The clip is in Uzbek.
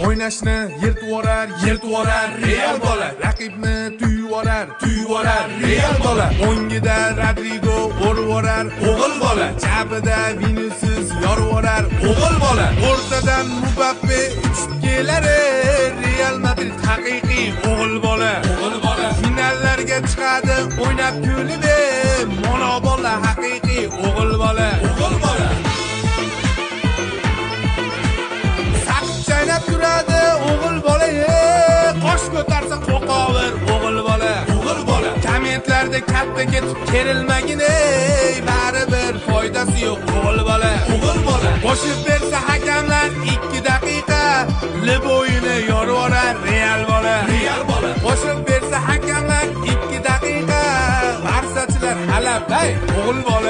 O'ynashni yirtvorar Real bola. Raqibni tuyvorar Real bola. O'ngida Rodrigo urvorar o'g'il bola. Chabida Vinicius yorvorar o'g'il bola. O'rtadan Mbappe uchib kelar Real Madrid haqiqiy o'g'il bola. Finallarga chiqadi o'ynab kulib Mono bola haqiqiy o'g'il bola. Saqib chaynab turadi o'g'il bola. Qosh ko'tarsa qo'qover o'g'il bola. Kommentlarda katta ketib kerilmagin baribir foydasi yo'q o'g'il bola. Qo'shib bersa hakamlar 2 daqiqa lib o'yini yorvorar Real bola. Qo'shib bersa hakamlar 2 daqiqa barsachilar halab o'g'il bola.